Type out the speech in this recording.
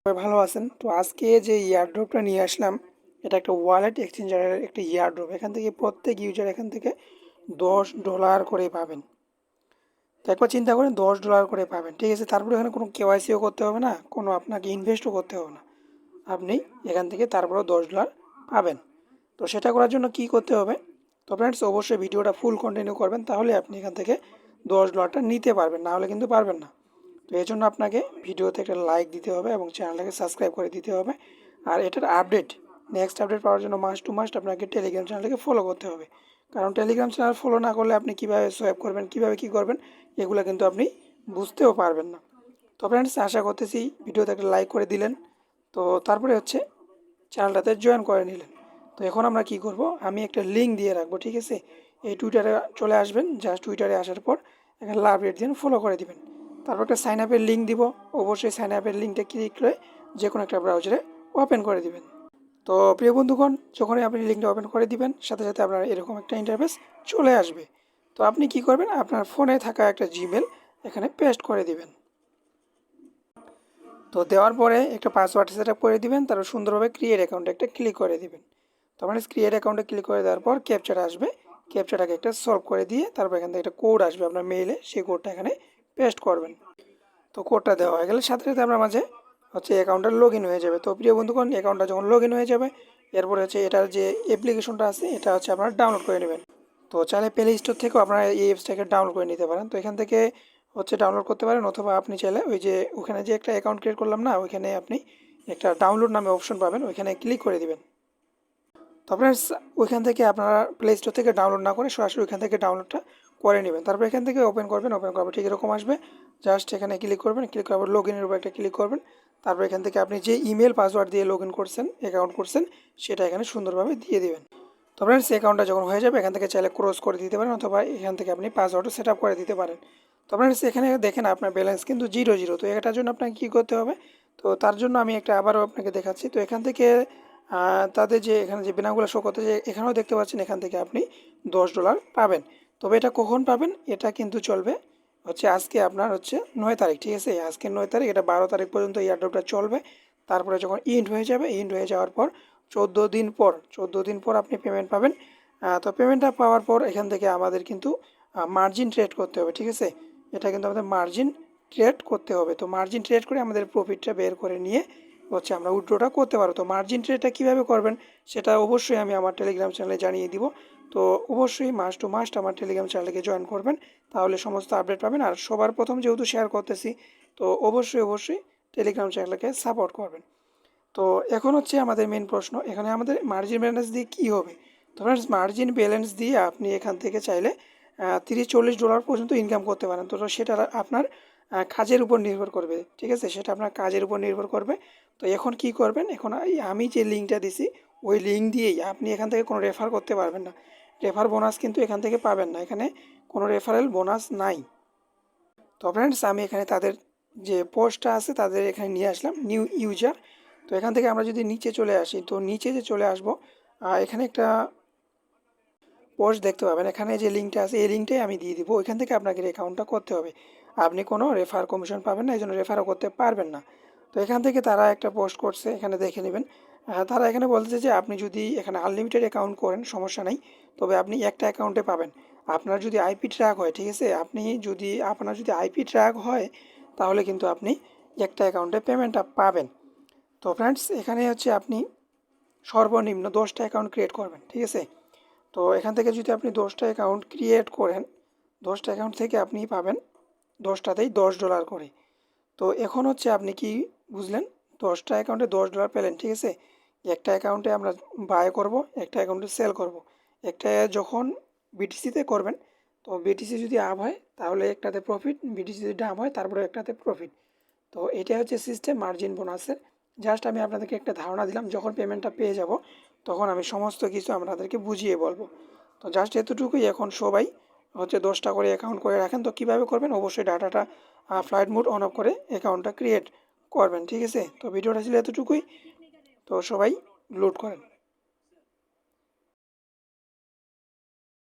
সবাই ভালো আছেন। তো আজকে যে ইয়ারড্রপটা নিয়ে আসলাম, এটা একটা ওয়ালেট এক্সচেঞ্জারের একটা ইয়ারড্রপ। এখান থেকে প্রত্যেক ইউজার এখান থেকে $10 করে পাবেন। তো একবার চিন্তা করেন, $10 করে পাবেন, ঠিক আছে। তারপরে এখানে কোনো কেওয়াইসিও করতে হবে না, কোনো আপনাকে ইনভেস্টও করতে হবে না। আপনি এখান থেকে তারপরেও $10 পাবেন। তো সেটা করার জন্য কি করতে হবে? তো ফ্রেন্ডস, অবশ্যই ভিডিওটা ফুল কন্টিনিউ করবেন, তাহলে আপনি এখান থেকে $10টা নিতে পারবেন, না হলে কিন্তু পারবেন না। তো এই জন্য আপনাকে ভিডিওতে একটা লাইক দিতে হবে এবং চ্যানেলটাকে সাবস্ক্রাইব করে দিতে হবে। আর এটার নেক্সট আপডেট পাওয়ার জন্য মাস্ট টু মাস্ট আপনাকে টেলিগ্রাম চ্যানেলটাকে ফলো করতে হবে। কারণ টেলিগ্রাম চ্যানেল ফলো না করলে আপনি কীভাবে সোয়াইপ করবেন, কীভাবে কী করবেন, এগুলো কিন্তু আপনি বুঝতেও পারবেন না। তো ফ্রেন্ডস, আশা করতেছি ভিডিওতে একটা লাইক করে দিলেন। তো তারপরে হচ্ছে চ্যানেলটাতে জয়েন করে নিলেন। তো এখন আমরা কি করব, আমি একটা লিঙ্ক দিয়ে রাখবো, ঠিক আছে। এই টুইটারে চলে আসবেন, জাস্ট টুইটারে আসার পর এখানে লাভ রেট দিয়ে ফলো করে দিবেন। তারপর একটা সাইন আপের লিঙ্ক দিব, অবশ্যই সাইন আপের লিঙ্কটা ক্লিক করে যে কোনো একটা ব্রাউজারে ওপেন করে দিবেন। তো প্রিয় বন্ধুগণ, যখনই আপনি লিঙ্কটা ওপেন করে দিবেন, সাথে সাথে আপনার এরকম একটা ইন্টারফেস চলে আসবে। তো আপনি কি করবেন, আপনার ফোনে থাকা একটা জিমেল এখানে পেস্ট করে দিবেন। তো দেওয়ার পরে একটা পাসওয়ার্ড সেট আপ করে দিবেন, তারপর সুন্দরভাবে ক্রিয়েট অ্যাকাউন্টে একটা ক্লিক করে দিবেন। তার মানে ক্রিয়েট অ্যাকাউন্টে ক্লিক করে দেওয়ার পর ক্যাপচাটা আসবে, ক্যাপচাটাকে একটা সলভ করে দিয়ে তারপর এখান থেকে একটা কোড আসবে আপনার মেইলে, সেই কোডটা এখানে পেস্ট করবেন। তো কোডটা দেওয়া হয়ে গেলে সাথে সাথে আপনার মাঝে হচ্ছে অ্যাকাউন্টটা লগ ইন হয়ে যাবে। তো প্রিয় বন্ধুগণ, অ্যাকাউন্টটা যখন লগ ইন হয়ে যাবে, এরপরে হচ্ছে এটার যে অ্যাপ্লিকেশনটা আছে এটা হচ্ছে আপনারা ডাউনলোড করে নেবেন। তো চাইলে প্লে স্টোর থেকেও আপনারা এই অ্যাপসটাকে ডাউনলোড করে নিতে পারেন। তো এখান থেকে হচ্ছে ডাউনলোড করতে পারেন, অথবা আপনি চাইলে ওই যে ওখানে যে একটা অ্যাকাউন্ট ক্রিয়েট করলাম না, ওইখানে আপনি একটা ডাউনলোড নামে অপশন পাবেন, ওইখানে ক্লিক করে দিবেন। তো ফ্রেন্ডস, ওইখান থেকে আপনারা প্লে স্টোর থেকে ডাউনলোড না করে সরাসরি ওইখান থেকে ডাউনলোডটা করে নেবেন। তারপর এখান থেকে ওপেন করবেন, ওপেন করার ঠিক এরকম আসবে। জাস্ট এখানে ক্লিক করবেন, ক্লিক করার পর লগ ইনের উপর একটা ক্লিক করবেন। তারপর এখান থেকে আপনি যে ইমেল পাসওয়ার্ড দিয়ে লগ ইন করছেন, অ্যাকাউন্ট করছেন, সেটা এখানে সুন্দরভাবে দিয়ে দিবেন। তো ফ্রেন্ডস, অ্যাকাউন্টটা যখন হয়ে যাবে, এখান থেকে চাইলে ক্রস করে দিতে পারেন, অথবা এখান থেকে আপনি পাসওয়ার্ডও সেট আপ করে দিতে পারেন। তো ফ্রেন্ডস, এখানে দেখেন আপনার ব্যালেন্স কিন্তু 0 তো এটার জন্য আপনাকে কী করতে হবে? তো তার জন্য আমি একটা আবারও আপনাকে দেখাচ্ছি। তো এখান থেকে তাদের যে এখানে যে বিনাগুলো শো করতে, যে এখানেও দেখতে পাচ্ছেন, এখান থেকে আপনি $10 পাবেন। তবে এটা কখন পাবেন? এটা কিন্তু চলবে হচ্ছে আজকে আপনার হচ্ছে 9 তারিখ, ঠিক আছে। আজকে 9 তারিখ, এটা 12 তারিখ পর্যন্ত এই এয়ারড্রপটা চলবে। তারপরে যখন ইন্ড হয়ে যাবে, ইন্ড হয়ে যাওয়ার পর 14 দিন পর আপনি পেমেন্ট পাবেন। তো পেমেন্টটা পাওয়ার পর এখান থেকে আমাদের কিন্তু মার্জিন ট্রেড করতে হবে, ঠিক আছে। এটা কিন্তু আমাদের মার্জিন ট্রেড করতে হবে। তো মার্জিন ট্রেড করে আমাদের প্রফিটটা বের করে নিয়ে হচ্ছে আমরা উইথড্রটা করতে পারবো। তো মার্জিন ট্রেডটা কীভাবে করবেন সেটা অবশ্যই আমি আমার টেলিগ্রাম চ্যানেলে জানিয়ে দিব। তো অবশ্যই মাস্ট টু মাস্ট আমার টেলিগ্রাম চ্যানেলকে জয়েন করবেন, তাহলে সমস্ত আপডেট পাবেন। আর সবার প্রথম যেহেতু শেয়ার করতেছি, তো অবশ্যই টেলিগ্রাম চ্যানেলকে সাপোর্ট করবেন। তো এখন হচ্ছে আমাদের মেন প্রশ্ন, এখানে আমাদের মার্জিন ব্যালেন্স দিয়ে কী হবে? তো ফ্রেন্ডস, মার্জিন ব্যালেন্স দিয়ে আপনি এখান থেকে চাইলে $30-40 পর্যন্ত ইনকাম করতে পারেন। তো সেটা আপনার কাজের উপর নির্ভর করবে, ঠিক আছে। সেটা আপনার কাজের উপর নির্ভর করবে। তো এখন কি করবেন, এখন আমি যে লিঙ্কটা দিছি, ওই লিঙ্ক দিয়েই আপনি এখান থেকে কোনো রেফার করতে পারবেন না। রেফার বোনাস কিন্তু এখান থেকে পাবেন না, এখানে কোনো রেফারেল বোনাস নাই। তো ফ্রেন্ডস, আমি এখানে তাদের যে পোস্টটা আছে তাদের এখানে নিয়ে আসলাম, নিউ ইউজার। তো এখান থেকে আমরা যদি নিচে চলে আসি, তো নিচে যে চলে আসবো, এখানে একটা পোস্ট দেখতে পাবেন, এখানে যে লিঙ্কটা আছে এই লিঙ্কটাই আমি দিয়ে দিব। ওইখান থেকে আপনাকে অ্যাকাউন্টটা করতে হবে। আপনি কোনো রেফার কমিশন পাবেন না, এই জন্য রেফারও করতে পারবেন না। তো এখান থেকে তারা একটা পোস্ট করছে, এখানে দেখে নেবেন। তারা এখানে বলছে যে আপনি যদি এখানে আনলিমিটেড অ্যাকাউন্ট করেন সমস্যা নাই, তবে আপনি একটা অ্যাকাউন্টে পাবেন। আপনার যদি আইপি ট্র্যাক হয়, ঠিক আছে, আপনার যদি আইপি ট্র্যাক হয়, তাহলে কিন্তু আপনি একটা অ্যাকাউন্টে পেমেন্টটা পাবেন। তো ফ্রেন্ডস, এখানে হচ্ছে আপনি সর্বনিম্ন 10টা অ্যাকাউন্ট ক্রিয়েট করবেন, ঠিক আছে। তো এখান থেকে যদি আপনি 10টা অ্যাকাউন্ট ক্রিয়েট করেন, 10টা অ্যাকাউন্ট থেকে আপনি পাবেন 10টাতেই $10 করে। তো এখন হচ্ছে আপনি কি বুঝলেন, 10টা অ্যাকাউন্টে $10 পেলেন, ঠিক আছে। একটা অ্যাকাউন্টে আমরা বাই করব, একটা অ্যাকাউন্টে সেল করব। একটা যখন বিটিসিতে করবেন, তো বিটিসি যদি আপ হয় তাহলে একটাতে প্রফিট, বিটিসি যদি ডাউন হয় তারপরে একটাতে প্রফিট। তো এটাই হচ্ছে সিস্টেম মার্জিন বোনাসের। জাস্ট আমি আপনাদেরকে একটা ধারণা দিলাম, যখন পেমেন্টটা পেয়ে যাব তখন আমি সমস্ত কিছু আপনাদেরকে বুঝিয়ে বলবো। তো জাস্ট এতটুকুই, এখন সবাই হচ্ছে 10টা করে অ্যাকাউন্ট করে রাখেন। তো কীভাবে করবেন, অবশ্যই ডাটাটা ফ্লাইট মোড অন অফ করে অ্যাকাউন্টটা ক্রিয়েট করবেন, ঠিক আছে। তো ভিডিওটা ছিল এতটুকুই, তো সবাই লোড করেন।